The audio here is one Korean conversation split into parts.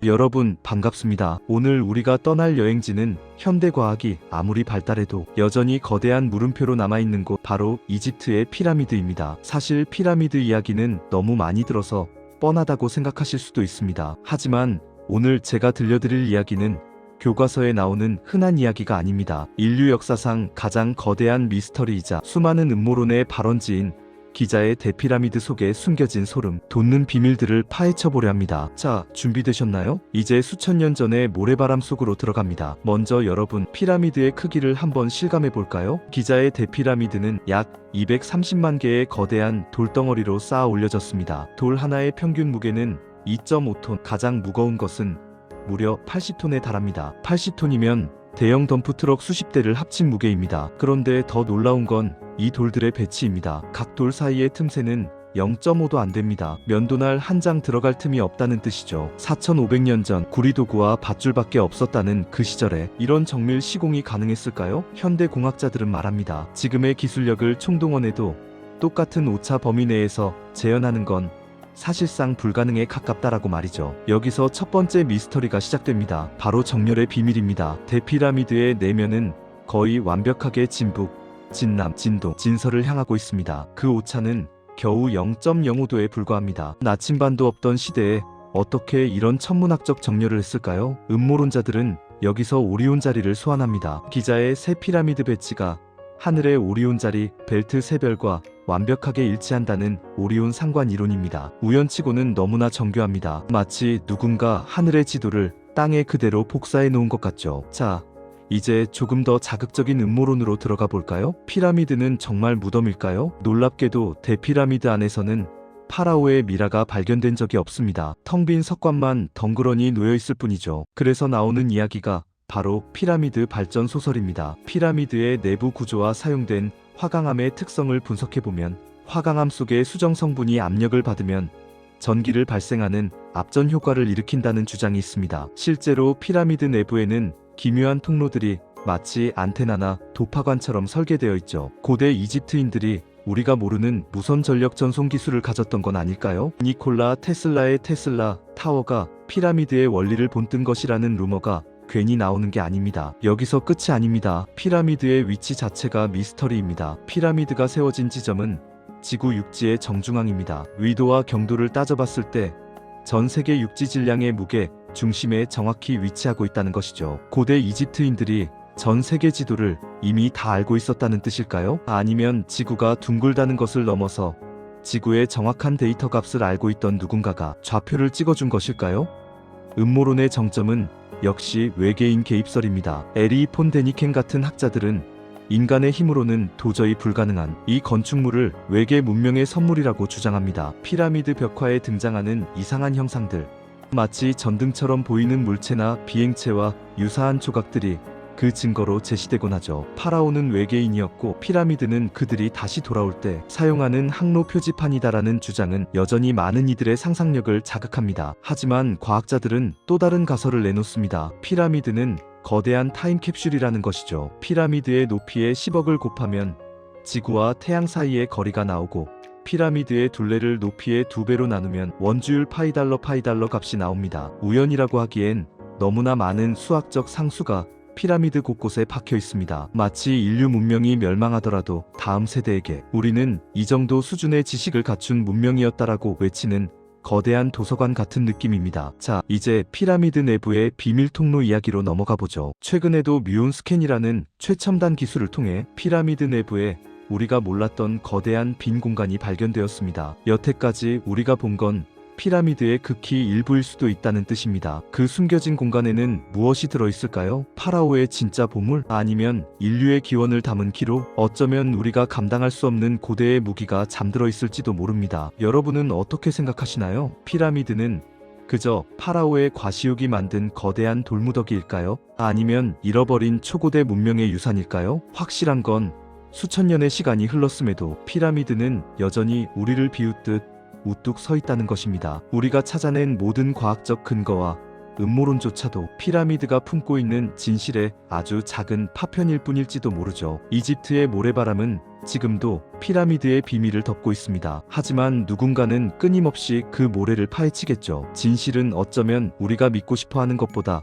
여러분 반갑습니다. 오늘 우리가 떠날 여행지는 현대과학이 아무리 발달해도 여전히 거대한 물음표로 남아있는 곳, 바로 이집트의 피라미드입니다. 사실 피라미드 이야기는 너무 많이 들어서 뻔하다고 생각하실 수도 있습니다. 하지만 오늘 제가 들려드릴 이야기는 교과서에 나오는 흔한 이야기가 아닙니다. 인류 역사상 가장 거대한 미스터리이자 수많은 음모론의 발원지인 기자의 대피라미드 속에 숨겨진 소름 돋는 비밀들을 파헤쳐보려 합니다. 자, 준비되셨나요? 이제 수천 년 전의 모래바람 속으로 들어갑니다. 먼저 여러분, 피라미드의 크기를 한번 실감해볼까요? 기자의 대피라미드는 약 230만 개의 거대한 돌덩어리로 쌓아 올려졌습니다. 돌 하나의 평균 무게는 2.5톤, 가장 무거운 것은 무려 80톤에 달합니다. 80톤이면 대형 덤프트럭 수십 대를 합친 무게입니다. 그런데 더 놀라운 건 이 돌들의 배치입니다. 각 돌 사이의 틈새는 0.5도 안 됩니다. 면도날 한 장 들어갈 틈이 없다는 뜻이죠. 4500년 전 구리도구와 밧줄밖에 없었다는 그 시절에 이런 정밀 시공이 가능했을까요? 현대 공학자들은 말합니다. 지금의 기술력을 총동원해도 똑같은 오차 범위 내에서 재현하는 건 사실상 불가능에 가깝다라고 말이죠. 여기서 첫 번째 미스터리가 시작됩니다. 바로 정렬의 비밀입니다. 대피라미드의 내면은 거의 완벽하게 진북, 진남, 진동, 진서를 향하고 있습니다. 그 오차는 겨우 0.05도에 불과합니다. 나침반도 없던 시대에 어떻게 이런 천문학적 정렬을 했을까요? 음모론자들은 여기서 오리온 자리를 소환합니다. 기자의 새 피라미드 배치가 하늘의 오리온 자리, 벨트 세 별과 완벽하게 일치한다는 오리온 상관 이론입니다. 우연치고는 너무나 정교합니다. 마치 누군가 하늘의 지도를 땅에 그대로 복사해 놓은 것 같죠. 자, 이제 조금 더 자극적인 음모론으로 들어가 볼까요? 피라미드는 정말 무덤일까요? 놀랍게도 대피라미드 안에서는 파라오의 미라가 발견된 적이 없습니다. 텅 빈 석관만 덩그러니 놓여 있을 뿐이죠. 그래서 나오는 이야기가 바로 피라미드 발전 소설입니다. 피라미드의 내부 구조와 사용된 화강암의 특성을 분석해보면 화강암 속의 수정 성분이 압력을 받으면 전기를 발생하는 압전 효과를 일으킨다는 주장이 있습니다. 실제로 피라미드 내부에는 기묘한 통로들이 마치 안테나나 도파관처럼 설계되어 있죠. 고대 이집트인들이 우리가 모르는 무선 전력 전송 기술을 가졌던 건 아닐까요? 니콜라 테슬라의 테슬라 타워가 피라미드의 원리를 본뜬 것이라는 루머가 괜히 나오는 게 아닙니다. 여기서 끝이 아닙니다. 피라미드의 위치 자체가 미스터리입니다. 피라미드가 세워진 지점은 지구 육지의 정중앙입니다. 위도와 경도를 따져봤을 때 전 세계 육지 질량의 무게 중심에 정확히 위치하고 있다는 것이죠. 고대 이집트인들이 전 세계 지도를 이미 다 알고 있었다는 뜻일까요? 아니면 지구가 둥글다는 것을 넘어서 지구의 정확한 데이터 값을 알고 있던 누군가가 좌표를 찍어준 것일까요? 음모론의 정점은 역시 외계인 개입설입니다. 에리 폰 데니켄 같은 학자들은 인간의 힘으로는 도저히 불가능한 이 건축물을 외계 문명의 선물이라고 주장합니다. 피라미드 벽화에 등장하는 이상한 형상들, 마치 전등처럼 보이는 물체나 비행체와 유사한 조각들이 그 증거로 제시되곤 하죠. 파라오는 외계인이었고 피라미드는 그들이 다시 돌아올 때 사용하는 항로 표지판이다라는 주장은 여전히 많은 이들의 상상력을 자극합니다. 하지만 과학자들은 또 다른 가설을 내놓습니다. 피라미드는 거대한 타임캡슐이라는 것이죠. 피라미드의 높이에 10억을 곱하면 지구와 태양 사이의 거리가 나오고 피라미드의 둘레를 높이의 2배로 나누면 원주율 파이달러 값이 나옵니다. 우연이라고 하기엔 너무나 많은 수학적 상수가 피라미드 곳곳에 박혀 있습니다. 마치 인류 문명이 멸망하더라도 다음 세대에게 우리는 이 정도 수준의 지식을 갖춘 문명이었다라고 외치는 거대한 도서관 같은 느낌입니다. 자, 이제 피라미드 내부의 비밀 통로 이야기로 넘어가 보죠. 최근에도 뮤온 스캔이라는 최첨단 기술을 통해 피라미드 내부에 우리가 몰랐던 거대한 빈 공간이 발견되었습니다. 여태까지 우리가 본 건 피라미드의 극히 일부일 수도 있다는 뜻입니다. 그 숨겨진 공간에는 무엇이 들어있을까요? 파라오의 진짜 보물? 아니면 인류의 기원을 담은 기록? 어쩌면 우리가 감당할 수 없는 고대의 무기가 잠들어 있을지도 모릅니다. 여러분은 어떻게 생각하시나요? 피라미드는 그저 파라오의 과시욕이 만든 거대한 돌무더기일까요? 아니면 잃어버린 초고대 문명의 유산일까요? 확실한 건 수천 년의 시간이 흘렀음에도 피라미드는 여전히 우리를 비웃듯 우뚝 서 있다는 것입니다. 우리가 찾아낸 모든 과학적 근거와 음모론조차도 피라미드가 품고 있는 진실의 아주 작은 파편일 뿐일지도 모르죠. 이집트의 모래바람은 지금도 피라미드의 비밀을 덮고 있습니다. 하지만 누군가는 끊임없이 그 모래를 파헤치겠죠. 진실은 어쩌면 우리가 믿고 싶어 하는 것보다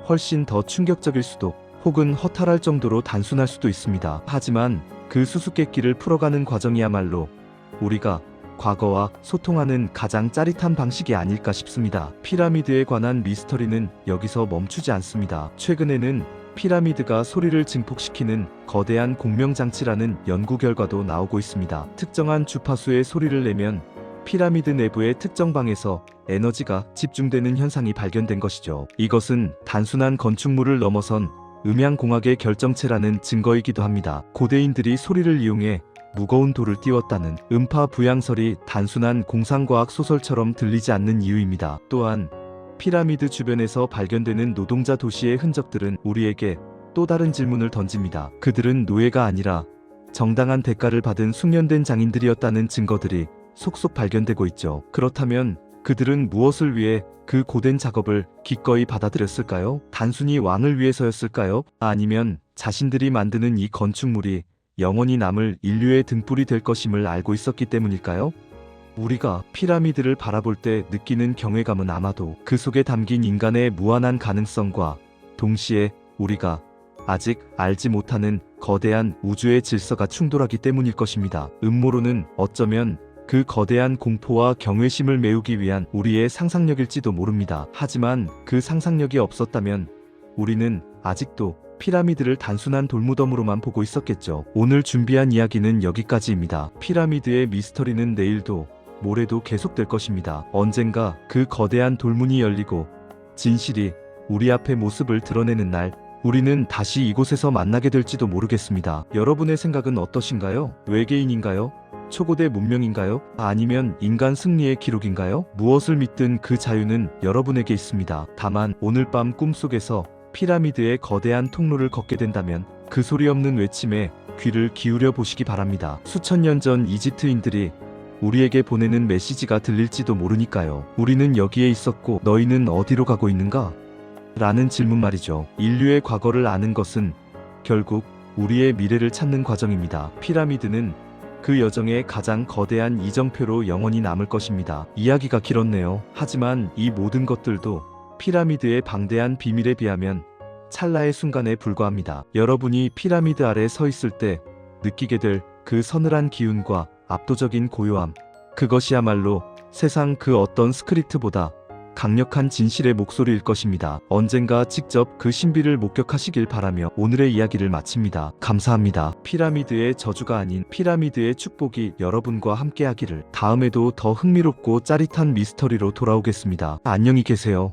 훨씬 더 충격적일 수도, 혹은 허탈할 정도로 단순할 수도 있습니다. 하지만 그 수수께끼를 풀어가는 과정이야말로 우리가 과거와 소통하는 가장 짜릿한 방식이 아닐까 싶습니다. 피라미드에 관한 미스터리는 여기서 멈추지 않습니다. 최근에는 피라미드가 소리를 증폭시키는 거대한 공명장치라는 연구 결과도 나오고 있습니다. 특정한 주파수의 소리를 내면 피라미드 내부의 특정 방에서 에너지가 집중되는 현상이 발견된 것이죠. 이것은 단순한 건축물을 넘어선 음향공학의 결정체라는 증거이기도 합니다. 고대인들이 소리를 이용해 무거운 돌을 띄웠다는 음파 부양설이 단순한 공상과학 소설처럼 들리지 않는 이유입니다. 또한 피라미드 주변에서 발견되는 노동자 도시의 흔적들은 우리에게 또 다른 질문을 던집니다. 그들은 노예가 아니라 정당한 대가를 받은 숙련된 장인들이었다는 증거들이 속속 발견되고 있죠. 그렇다면 그들은 무엇을 위해 그 고된 작업을 기꺼이 받아들였을까요? 단순히 왕을 위해서였을까요? 아니면 자신들이 만드는 이 건축물이 영원히 남을 인류의 등불이 될 것임을 알고 있었기 때문일까요? 우리가 피라미드를 바라볼 때 느끼는 경외감은 아마도 그 속에 담긴 인간의 무한한 가능성과 동시에 우리가 아직 알지 못하는 거대한 우주의 질서가 충돌하기 때문일 것입니다. 음모론은 어쩌면 그 거대한 공포와 경외심을 메우기 위한 우리의 상상력일지도 모릅니다. 하지만 그 상상력이 없었다면 우리는 아직도 피라미드를 단순한 돌무덤으로만 보고 있었겠죠. 오늘 준비한 이야기는 여기까지입니다. 피라미드의 미스터리는 내일도 모레도 계속될 것입니다. 언젠가 그 거대한 돌문이 열리고 진실이 우리 앞에 모습을 드러내는 날, 우리는 다시 이곳에서 만나게 될지도 모르겠습니다. 여러분의 생각은 어떠신가요? 외계인인가요? 초고대 문명인가요? 아니면 인간 승리의 기록인가요? 무엇을 믿든 그 자유는 여러분에게 있습니다. 다만 오늘 밤 꿈속에서 피라미드의 거대한 통로를 걷게 된다면 그 소리 없는 외침에 귀를 기울여 보시기 바랍니다. 수천 년 전 이집트인들이 우리에게 보내는 메시지가 들릴지도 모르니까요. 우리는 여기에 있었고 너희는 어디로 가고 있는가? 라는 질문 말이죠. 인류의 과거를 아는 것은 결국 우리의 미래를 찾는 과정입니다. 피라미드는 그 여정의 가장 거대한 이정표로 영원히 남을 것입니다. 이야기가 길었네요. 하지만 이 모든 것들도 피라미드의 방대한 비밀에 비하면 찰나의 순간에 불과합니다. 여러분이 피라미드 아래 서 있을 때 느끼게 될 그 서늘한 기운과 압도적인 고요함, 그것이야말로 세상 그 어떤 스크립트보다 강력한 진실의 목소리일 것입니다. 언젠가 직접 그 신비를 목격하시길 바라며 오늘의 이야기를 마칩니다. 감사합니다. 피라미드의 저주가 아닌 피라미드의 축복이 여러분과 함께하기를. 다음에도 더 흥미롭고 짜릿한 미스터리로 돌아오겠습니다. 안녕히 계세요.